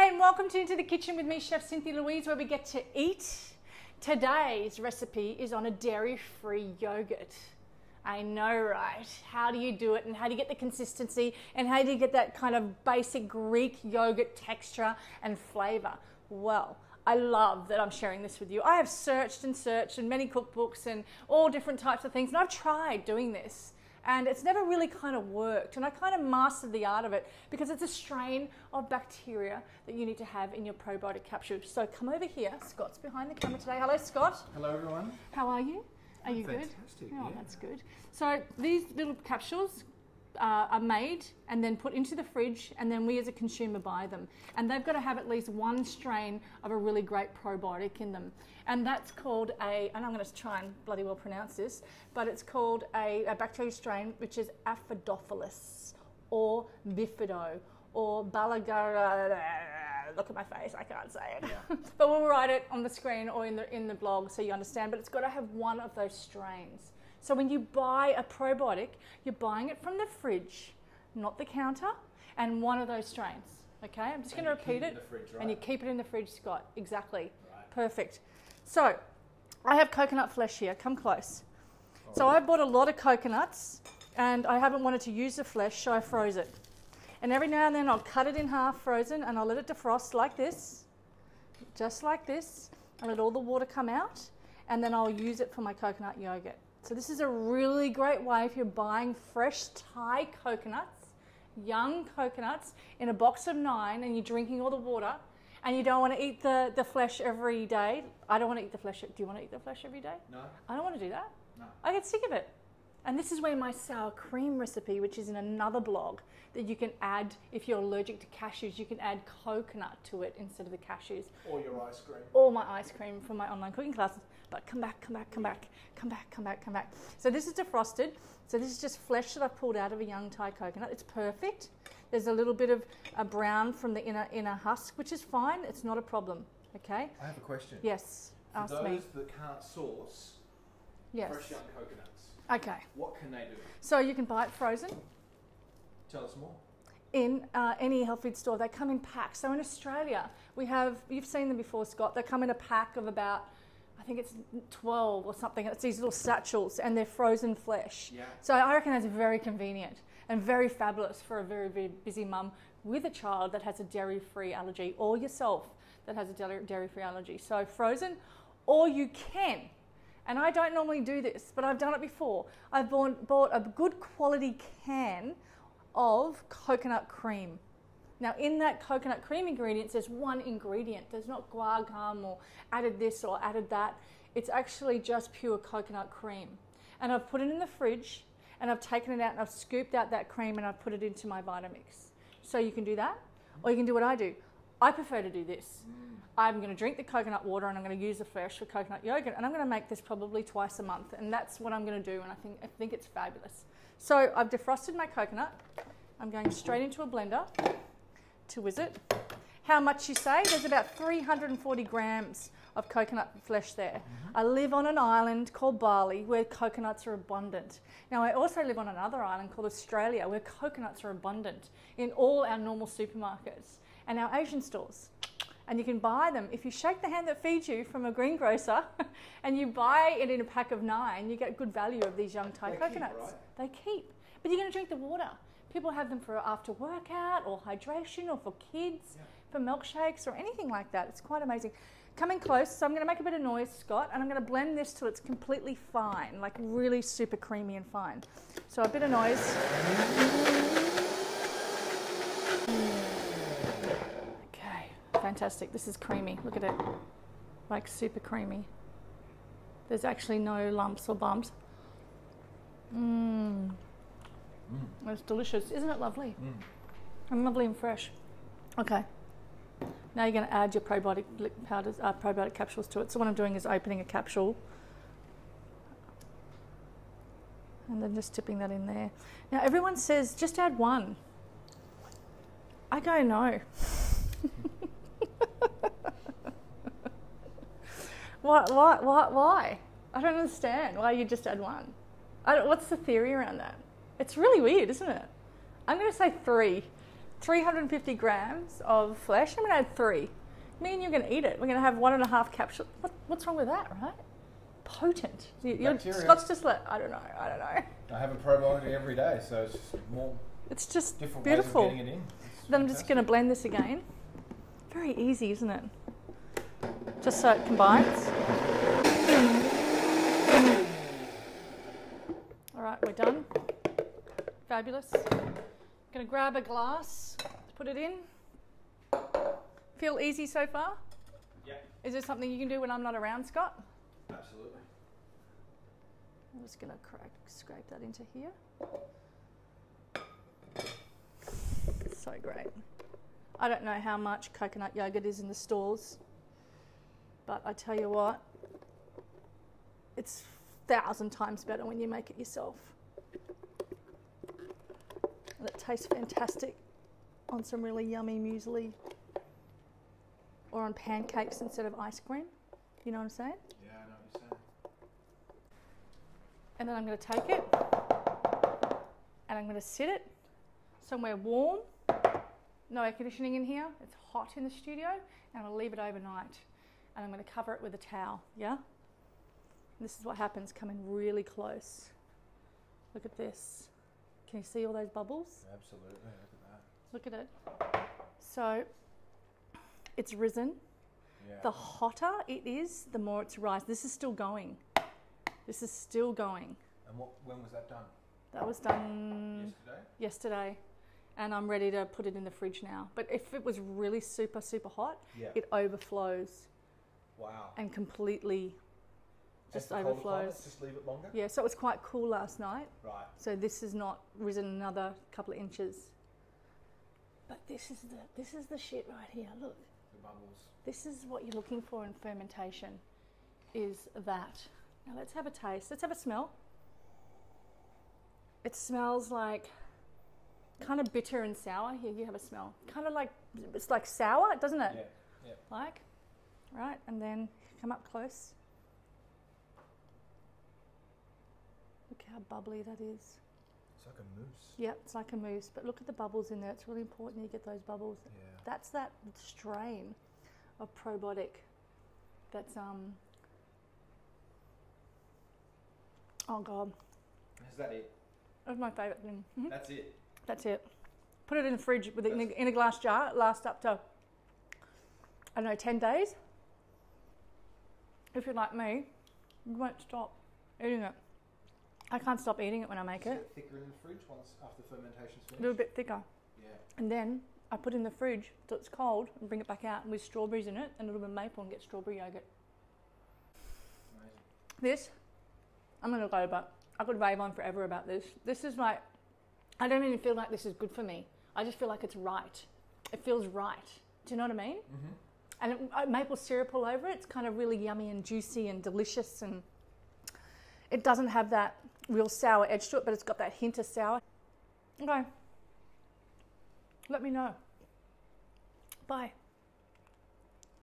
Hey, and welcome to Into the Kitchen with me, Chef Cynthia Louise, where we get to eat. Today's recipe is on a dairy-free yogurt. I know, right? How do you do it, and how do you get the consistency, and how do you get that kind of basic Greek yogurt texture and flavor? Well, I love that I'm sharing this with you. I have searched and searched in many cookbooks and all different types of things, and I've tried doing this. And it's never really kind of worked. And I kind of mastered the art of it because it's a strain of bacteria that you need to have in your probiotic capsules. So come over here. Scott's behind the camera today. Hello, Scott. Hello, everyone. How are you? Are you good? Fantastic. Oh, yeah. that's good. So these little capsules are made and then put into the fridge, and then we as a consumer buy them. And they've got to have at least one strain of a really great probiotic in them. And that's called and I'm going to try and bloody well pronounce this, but it's called a bacteria strain which is Aphidophilus or Bifido or Balagara. Look at my face, I can't say it. Yeah. But we'll write it on the screen or in the blog so you understand, but it's got to have one of those strains. So when you buy a probiotic, you're buying it from the fridge, not the counter, and one of those strains. Okay, I'm just going to repeat it. Fridge, right? And you keep it in the fridge, Scott. Exactly. Right. Perfect. So I have coconut flesh here. Come close. So I bought a lot of coconuts, and I haven't wanted to use the flesh, so I froze it. And every now and then I'll cut it in half frozen, and I'll let it defrost like this, just like this. I'll let all the water come out, and then I'll use it for my coconut yogurt. So this is a really great way if you're buying fresh Thai coconuts, young coconuts, in a box of 9, and you're drinking all the water, and you don't want to eat the flesh every day. I don't want to eat the flesh. Do you want to eat the flesh every day? No. I don't want to do that. No. I get sick of it. And this is where my sour cream recipe, which is in another blog, that you can add, if you're allergic to cashews, you can add coconut to it instead of the cashews. Or your ice cream. Or my ice cream from my online cooking classes. But come back. So this is defrosted. So this is just flesh that I've pulled out of a young Thai coconut. It's perfect. There's a little bit of a brown from the inner husk, which is fine. It's not a problem. Okay? I have a question. Yes. Ask me. For those that can't source fresh young coconuts, okay. what can they do? So you can buy it frozen. Tell us more. In any health food store. They come in packs. So in Australia, we have, you've seen them before, Scott, they come in a pack of about, I think it's 12 or something. It's these little satchels, and they're frozen flesh. Yeah. So I reckon that's very convenient and very fabulous for a very, very busy mum with a child that has a dairy-free allergy, or yourself that has a dairy-free allergy. So frozen, or you can, and I don't normally do this, but I've done it before. I've bought a good quality can of coconut cream. Now in that coconut cream ingredients, there's one ingredient. There's not guar gum or added this or added that. It's actually just pure coconut cream. And I've put it in the fridge, and I've taken it out and I've scooped out that cream, and I've put it into my Vitamix. So you can do that, or you can do what I do. I prefer to do this. I'm going to drink the coconut water, and I'm going to use the flesh for coconut yogurt, and I'm going to make this probably twice a month, and that's what I'm going to do, and I think it's fabulous. So I've defrosted my coconut. I'm going straight into a blender to whiz it. How much you say? There's about 340 grams of coconut flesh there. I live on an island called Bali where coconuts are abundant. Now I also live on another island called Australia where coconuts are abundant in all our normal supermarkets and our Asian stores. And you can buy them. If you shake the hand that feeds you from a greengrocer and you buy it in a pack of 9, you get good value of these young Thai coconuts. Keep, right? They keep. But you're going to drink the water. People have them for after workout or hydration or for kids, for milkshakes or anything like that. It's quite amazing. Coming close, so I'm going to make a bit of noise, Scott, and I'm going to blend this till it's completely fine, like really super creamy and fine. So a bit of noise. Okay, fantastic. This is creamy. Look at it, like super creamy. There's actually no lumps or bumps. It's delicious. Isn't it lovely? And lovely and fresh. Okay. Now you're going to add your probiotic powders, probiotic capsules to it. So what I'm doing is opening a capsule and then just tipping that in there. Now everyone says just add one. I go no. Why? I don't understand why you just add one. What's the theory around that? It's really weird, isn't it? I'm going to say 3. 350 grams of flesh. I'm going to add 3. Me and you're going to eat it. We're going to have 1.5 capsules. What's wrong with that, right? Potent. Scott's just like, I don't know. I have a probiotic every day, so it's just more. It's just different beautiful. ways of getting it in. Then I'm just going to blend this again. Very easy, isn't it? Just so it combines. All right, we're done. Fabulous. Going to grab a glass, put it in. Feel easy so far? Yeah. Is there something you can do when I'm not around, Scott? Absolutely. I'm just going to scrape that into here. So great. I don't know how much coconut yogurt is in the stores, but I tell you what, it's 1,000 times better when you make it yourself. And it tastes fantastic on some really yummy muesli or on pancakes instead of ice cream. You know what I'm saying? Yeah, I know what you're saying. And then I'm going to take it and I'm going to sit it somewhere warm. No air conditioning in here. It's hot in the studio, and I'll leave it overnight. And I'm going to cover it with a towel, yeah? And this is what happens. Come in really close. Look at this. Can you see all those bubbles? Absolutely, look at that. Look at it. So, it's risen. Yeah. The hotter it is, the more it's rising. This is still going. This is still going. And when was that done? That was done yesterday. And I'm ready to put it in the fridge now. But if it was really super, super hot, it overflows. Wow. And completely just overflows. Just leave it longer? Yeah, so it was quite cool last night. Right. So this has not risen another couple of inches. But this is the shit right here. Look. The bubbles. This is what you're looking for in fermentation, is that. Now let's have a taste. Let's have a smell. It smells like kind of bitter and sour. Here, you have a smell. Kind of like, it's like sour, doesn't it? Yeah, yeah. Like, right, and then come up close. Look how bubbly that is. It's like a mousse. Yeah, it's like a mousse, but look at the bubbles in there. It's really important you get those bubbles. Yeah. That's that strain of probiotic that's, oh God. Is that it? That's my favourite thing. Mm-hmm. That's it? That's it. Put it in the fridge with in a glass jar. It lasts up to, I don't know, 10 days. If you're like me, you won't stop eating it. I can't stop eating it when I make it. Is it thicker in the fridge once after fermentation's finished? A little bit thicker. Yeah. And then I put it in the fridge till it's cold and bring it back out with strawberries in it and a little bit of maple and get strawberry yogurt. Amazing. This, I'm going to go about, I could rave on forever about this. This is like, I don't even feel like this is good for me. I just feel like it's right. It feels right. Do you know what I mean? Mm-hmm. And maple syrup all over it. It's kind of really yummy and juicy and delicious, and it doesn't have that real sour edge to it, but it's got that hint of sour. Okay. Let me know. Bye.